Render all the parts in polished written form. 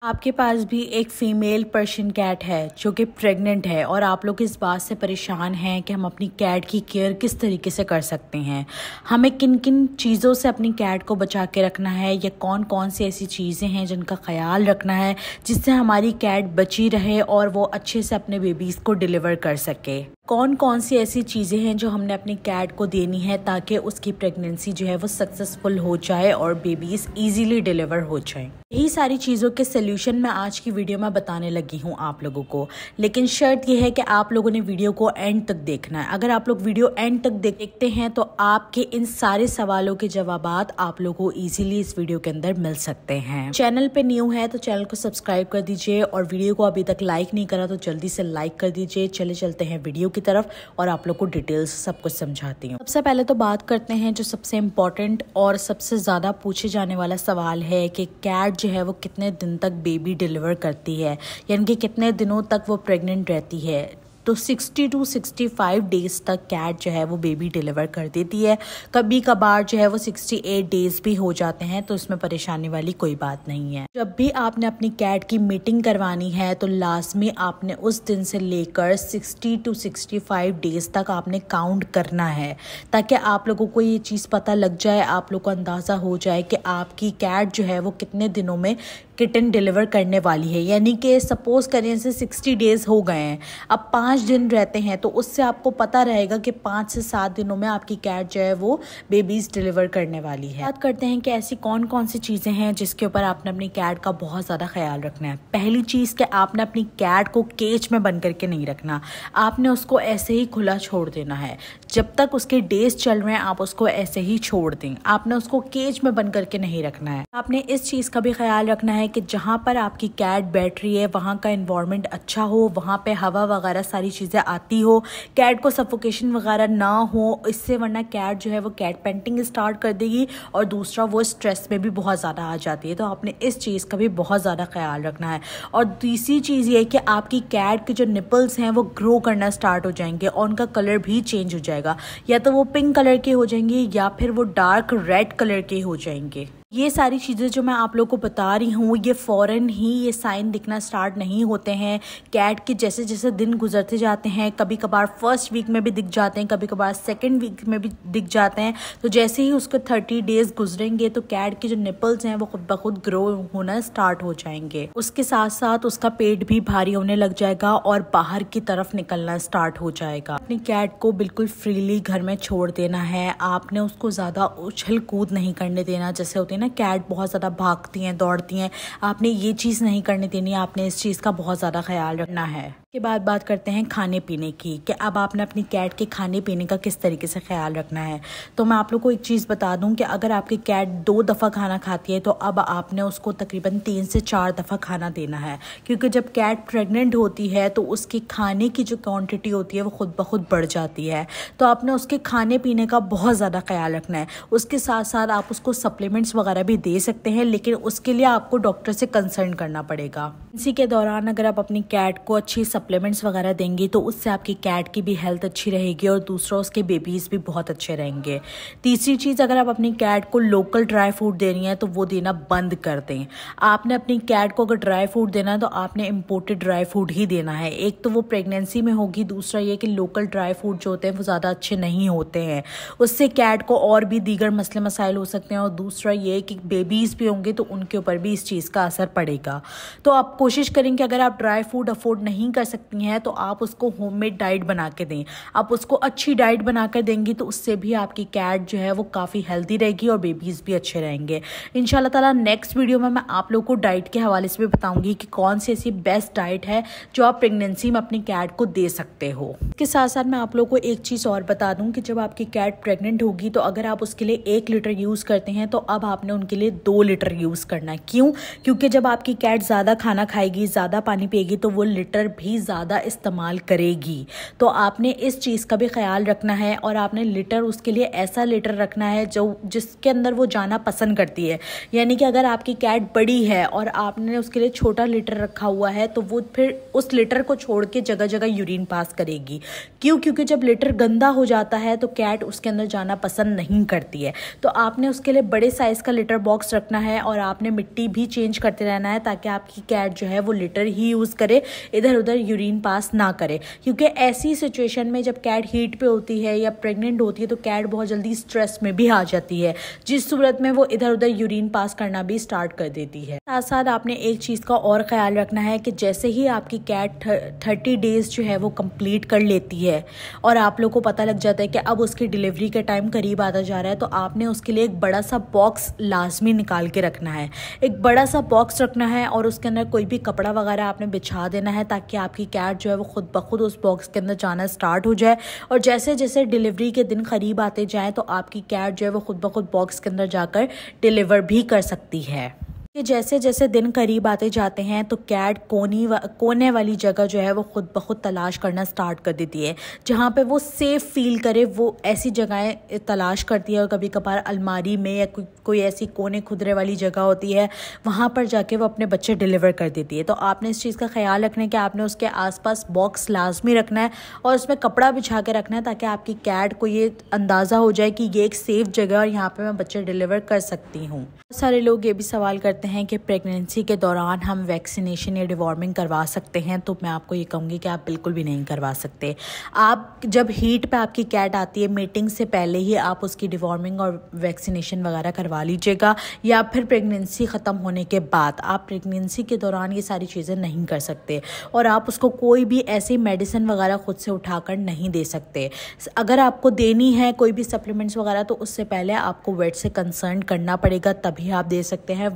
आपके पास भी एक फीमेल पर्शियन कैट है जो कि प्रेग्नेंट है और आप लोग इस बात से परेशान हैं कि हम अपनी कैट की केयर किस तरीके से कर सकते हैं, हमें किन किन चीज़ों से अपनी कैट को बचा के रखना है या कौन कौन सी ऐसी चीज़ें हैं जिनका ख्याल रखना है जिससे हमारी कैट बची रहे और वो अच्छे से अपने बेबीज़ को डिलीवर कर सके। कौन कौन सी ऐसी चीज़ें हैं जो हमने अपनी कैट को देनी है ताकि उसकी प्रेगनेंसी जो है वो सक्सेसफुल हो जाए और बेबीज़ इजीली डिलीवर हो जाए। यही सारी चीज़ों के सोल्यूशन मैं आज की वीडियो में बताने लगी हूँ आप लोगों को, लेकिन शर्त यह है कि आप लोगों ने वीडियो को एंड तक देखना है। अगर आप लोग वीडियो एंड तक देखते हैं तो आपके इन सारे सवालों के जवाबात आप लोगों को ईजिली इस वीडियो के अंदर मिल सकते हैं। चैनल पे न्यू है तो चैनल को सब्सक्राइब कर दीजिए और वीडियो को अभी तक लाइक नहीं करा तो जल्दी से लाइक कर दीजिए। चलते हैं वीडियो की तरफ और आप लोग को डिटेल्स सब कुछ समझाती हूँ। सबसे पहले तो बात करते हैं जो सबसे इम्पोर्टेंट और सबसे ज़्यादा पूछे जाने वाला सवाल है कि कैट जो है वो कितने दिन तक बेबी डिलीवर करती है, यानी कि कितने दिनों तक वो प्रेग्नेंट रहती है। तो 60 to 65 डेज तक कैट जो है वो बेबी डिलीवर कर देती है। कभी कभार जो है वो 68 डेज भी हो जाते हैं, तो इसमें परेशानी वाली कोई बात नहीं है। जब भी आपने अपनी कैट की मीटिंग करवानी है तो लाजमी आपने उस दिन से लेकर 60 to 65 डेज तक आपने काउंट करना है, ताकि आप लोगों को ये चीज़ पता लग जाए, आप लोग को अंदाज़ा हो जाए कि आपकी कैट जो है वो कितने दिनों में किटन डिलीवर करने वाली है। यानी कि सपोज करें से 60 डेज हो गए हैं, अब 5 दिन रहते हैं, तो उससे आपको पता रहेगा कि 5 से 7 दिनों में आपकी कैट जो है वो बेबीज डिलीवर करने वाली है। बात करते हैं कि ऐसी कौन कौन सी चीज़ें हैं जिसके ऊपर आपने अपनी कैट का बहुत ज़्यादा ख्याल रखना है। पहली चीज़ कि आपने अपनी कैट को केज में बंद करके नहीं रखना, आपने उसको ऐसे ही खुला छोड़ देना है। जब तक उसके डेज चल रहे हैं आप उसको ऐसे ही छोड़ दें, आपने उसको केज में बंद करके नहीं रखना है। आपने इस चीज़ का भी ख्याल रखना है कि जहाँ पर आपकी कैट बैठ रही है वहाँ का एनवायरनमेंट अच्छा हो, वहाँ पे हवा वगैरह सारी चीज़ें आती हो, कैट को सफोकेशन वगैरह ना हो, इससे वरना कैट जो है वो कैट पेंटिंग स्टार्ट कर देगी और दूसरा वो स्ट्रेस में भी बहुत ज़्यादा आ जाती है। तो आपने इस चीज़ का भी बहुत ज़्यादा ख्याल रखना है। और तीसरी चीज़ ये है कि आपकी कैट के जो निपल्स हैं वो ग्रो करना स्टार्ट हो जाएंगे और उनका कलर भी चेंज हो जाएगा, या तो वो पिंक कलर के हो जाएंगे या फिर वो डार्क रेड कलर के हो जाएंगे। ये सारी चीज़ें जो मैं आप लोगों को बता रही हूँ ये फ़ौरन ही ये साइन दिखना स्टार्ट नहीं होते हैं। कैट के जैसे जैसे दिन गुजरते जाते हैं, कभी कभार फर्स्ट वीक में भी दिख जाते हैं, कभी कभार सेकंड वीक में भी दिख जाते हैं। तो जैसे ही उसके 30 डेज गुजरेंगे तो कैट के जो निपल्स हैं वो खुद ब खुद ग्रो होना स्टार्ट हो जाएंगे। उसके साथ साथ उसका पेट भी भारी होने लग जाएगा और बाहर की तरफ निकलना स्टार्ट हो जाएगा। अपनी कैट को बिल्कुल फ्रीली घर में छोड़ देना है। आपने उसको ज़्यादा उछल कूद नहीं करने देना, जैसे होती है ना कैट बहुत ज़्यादा भागती हैं दौड़ती हैं, आपने ये चीज़ नहीं करने देनी, आपने इस चीज़ का बहुत ज़्यादा ख्याल रखना है। के बाद बात करते हैं खाने पीने की, कि अब आपने अपनी कैट के खाने पीने का किस तरीके से ख्याल रखना है। तो मैं आप लोग को एक चीज़ बता दूं कि अगर आपकी कैट 2 दफ़ा खाना खाती है तो अब आपने उसको तकरीबन 3 से 4 दफ़ा खाना देना है, क्योंकि जब कैट प्रेग्नेंट होती है तो उसके खाने की जो क्वांटिटी होती है वो खुद ब खुद बढ़ जाती है। तो आपने उसके खाने पीने का बहुत ज़्यादा ख्याल रखना है। उसके साथ साथ आप उसको सप्लीमेंट्स वगैरह भी दे सकते हैं, लेकिन उसके लिए आपको डॉक्टर से कंसल्ट करना पड़ेगा। इसी के दौरान अगर आप अपनी कैट को अच्छी सप्लीमेंट्स वगैरह देंगी तो उससे आपकी कैट की भी हेल्थ अच्छी रहेगी और दूसरा उसके बेबीज़ भी बहुत अच्छे रहेंगे। तीसरी चीज़, अगर आप अपनी कैट को लोकल ड्राई फ्रूट दे रही हैं तो वो देना बंद कर दें। आपने अपनी कैट को अगर ड्राई फ्रूट देना है तो आपने इम्पोर्टेड ड्राई फ्रूट ही देना है। एक तो वो प्रेगनेंसी में होगी, दूसरा ये कि लोकल ड्राई फ्रूट जो होते हैं वो ज़्यादा अच्छे नहीं होते हैं, उससे कैट को और भी दीगर मसले मसाइल हो सकते हैं। और दूसरा ये कि बेबीज़ भी होंगे तो उनके ऊपर भी इस चीज़ का असर पड़ेगा। तो आप कोशिश करें कि अगर आप ड्राई फ्रूट अफोर्ड नहीं कर सकती हैं तो आप उसको होममेड डाइट बना के दें। आप उसको अच्छी डाइट बना कर देंगी तो उससे भी आपकी कैट जो है वो काफ़ी हेल्दी रहेगी और बेबीज़ भी अच्छे रहेंगे। इंशाल्लाह ताला नेक्स्ट वीडियो में मैं आप लोग को डाइट के हवाले से भी बताऊंगी कि कौन सी ऐसी बेस्ट डाइट है जो आप प्रेगनेंसी में अपनी कैट को दे सकते हो। इसके साथ साथ मैं आप लोग को एक चीज़ और बता दूं कि जब आपकी कैट प्रेग्नेंट होगी तो अगर आप उसके लिए 1 लीटर यूज़ करते हैं तो अब आपने उनके लिए 2 लीटर यूज़ करना है। क्यों? क्योंकि जब आपकी कैट ज़्यादा खाना खाएगी, ज़्यादा पानी पिएगी तो वो लीटर भी ज़्यादा इस्तेमाल करेगी। तो आपने इस चीज़ का भी ख्याल रखना है और आपने लीटर उसके लिए ऐसा लीटर रखना है जो जिसके अंदर वो जाना पसंद करती है। यानी कि अगर आपकी कैट बड़ी है और आपने उसके लिए छोटा लीटर रखा हुआ है तो वो फिर उस लीटर को छोड़ के जगह जगह यूरिन पास करेगी। क्यों? क्योंकि जब लीटर गंदा हो जाता है तो कैट उसके अंदर जाना पसंद नहीं करती है। तो आपने उसके लिए बड़े साइज़ का लिटर बॉक्स रखना है और आपने मिट्टी भी चेंज करते रहना है ताकि आपकी कैट जो है वो लिटर ही यूज़ करे, इधर उधर यूरिन पास ना करे। क्योंकि ऐसी सिचुएशन में जब कैट हीट पे होती है या प्रेग्नेंट होती है तो कैट बहुत जल्दी स्ट्रेस में भी आ जाती है, जिस सूरत में वो इधर उधर यूरिन पास करना भी स्टार्ट कर देती है। साथ साथ आपने एक चीज़ का और ख्याल रखना है कि जैसे ही आपकी कैट 30 डेज़ जो है वो कंप्लीट कर लेती है और आप लोग को पता लग जाता है कि अब उसकी डिलीवरी का टाइम करीब आता जा रहा है, तो आपने उसके लिए एक बड़ा सा बॉक्स लाजमी निकाल के रखना है। एक बड़ा सा बॉक्स रखना है और उसके अंदर कोई भी कपड़ा वगैरह आपने बिछा देना है ताकि आपकी कैट जो है वो खुद ब खुद उस बॉक्स के अंदर जाना स्टार्ट हो जाए। और जैसे जैसे डिलीवरी के दिन करीब आते जाएँ तो आपकी कैट जो है वो खुद ब खुद बॉक्स के अंदर जाकर डिलीवर भी कर सकती है। कि जैसे जैसे दिन करीब आते जाते हैं तो कैट कोने वाली जगह जो है वो खुद ब खुद तलाश करना स्टार्ट कर देती है। जहाँ पे वो सेफ़ फील करे वो ऐसी जगहें तलाश करती है। और कभी कभार अलमारी में या कोई ऐसी कोने खुदरे वाली जगह होती है, वहाँ पर जाके वो अपने बच्चे डिलीवर कर देती है। तो आपने इस चीज़ का ख्याल रखना है कि आपने उसके आसपास बॉक्स लाजमी रखना है और उसमें कपड़ा बिछा के रखना है ताकि आपकी कैट को ये अंदाज़ा हो जाए कि ये एक सेफ़ जगह और यहाँ पर मैं बच्चे डिलीवर कर सकती हूँ। बहुत सारे लोग ये भी सवाल करते हैं कि प्रेगनेंसी के दौरान हम वैक्सीनेशन या डिवॉर्मिंग करवा सकते हैं, तो मैं आपको ये कहूँगी कि आप बिल्कुल भी नहीं करवा सकते। आप जब हीट पे आपकी कैट आती है, मीटिंग से पहले ही आप उसकी डिवॉर्मिंग और वैक्सीनेशन वगैरह करवा लीजिएगा, या फिर प्रेगनेंसी ख़त्म होने के बाद। आप प्रेगनेंसी के दौरान ये सारी चीज़ें नहीं कर सकते और आप उसको कोई भी ऐसी मेडिसिन वगैरह खुद से उठाकर नहीं दे सकते। अगर आपको देनी है कोई भी सप्लीमेंट्स वगैरह तो उससे पहले आपको वेट से कंसर्न करना पड़ेगा, तभी आप दे सकते हैं,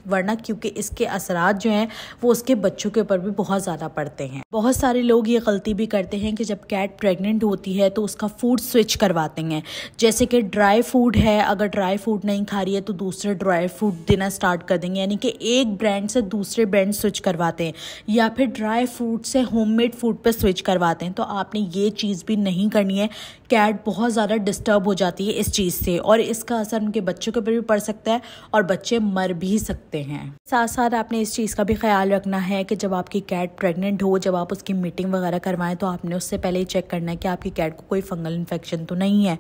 वरना क्योंकि इसके असरात जो हैं वो उसके बच्चों के ऊपर भी बहुत ज़्यादा पड़ते हैं। बहुत सारे लोग ये गलती भी करते हैं कि जब कैट प्रेग्नेंट होती है तो उसका फूड स्विच करवाते हैं। जैसे कि ड्राई फूड है, अगर ड्राई फूड नहीं खा रही है तो दूसरे ड्राई फूड देना स्टार्ट कर देंगे, यानी कि एक ब्रांड से दूसरे ब्रांड स्विच करवाते हैं, या फिर ड्राई फूड से होममेड फूड पर स्विच करवाते हैं। तो आपने ये चीज़ भी नहीं करनी है। कैट बहुत ज़्यादा डिस्टर्ब हो जाती है इस चीज़ से और इसका असर उनके बच्चों के ऊपर भी पड़ सकता है और बच्चे मर भी सकते हैं। साथ साथ आपने इस चीज़ का भी ख्याल रखना है कि जब आपकी कैट प्रेग्नेंट हो, जब आप उसकी मीटिंग वगैरह करवाएं तो आपने उससे पहले ही चेक करना है कि आपकी कैट को कोई फंगल इन्फेक्शन तो नहीं है,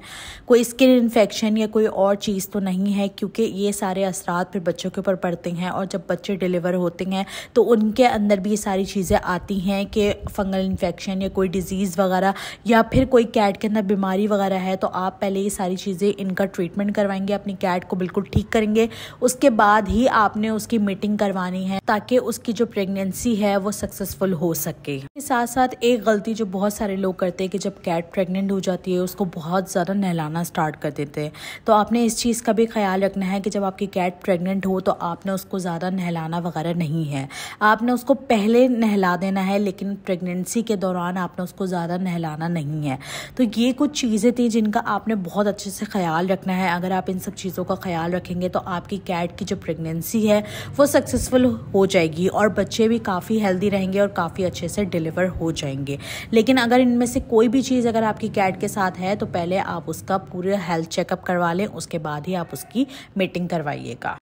कोई स्किन इन्फेक्शन या कोई और चीज़ तो नहीं है, क्योंकि ये सारे असरात फिर बच्चों के ऊपर पड़ते हैं। और जब बच्चे डिलीवर होते हैं तो उनके अंदर भी ये सारी चीज़ें आती हैं कि फंगल इन्फेक्शन या कोई डिजीज़ वगैरह या फिर कोई कैट के अंदर बीमारी वगैरह है। तो आप पहले ये सारी चीज़ें इनका ट्रीटमेंट करवाएंगे, अपनी कैट को बिल्कुल ठीक करेंगे, उसके बाद ही आपने उसकी मीटिंग करवानी है ताकि उसकी जो प्रेगनेंसी है वो सक्सेसफुल हो सके। साथ साथ एक गलती जो बहुत सारे लोग करते हैं कि जब कैट प्रेग्नेंट हो जाती है उसको बहुत ज़्यादा नहलाना स्टार्ट कर देते हैं। तो आपने इस चीज़ का भी ख्याल रखना है कि जब आपकी कैट प्रेग्नेंट हो तो आपने उसको ज़्यादा नहलाना वगैरह नहीं है। आपने उसको पहले नहला देना है, लेकिन प्रेगनेंसी के दौरान आपने उसको ज़्यादा नहलाना नहीं है। तो ये कुछ चीज़ें थी जिनका आपने बहुत अच्छे से ख्याल रखना है। अगर आप इन सब चीज़ों का ख्याल रखेंगे तो आपकी कैट की जो प्रेगनेंसी है वो सक्सेसफुल हो जाएगी और बच्चे भी काफ़ी हेल्दी रहेंगे और काफ़ी अच्छे से डिलीवर हो जाएंगे। लेकिन अगर इनमें से कोई भी चीज़ अगर आपकी कैट के साथ है तो पहले आप उसका पूरा हेल्थ चेकअप करवा लें, उसके बाद ही आप उसकी मीटिंग करवाइएगा।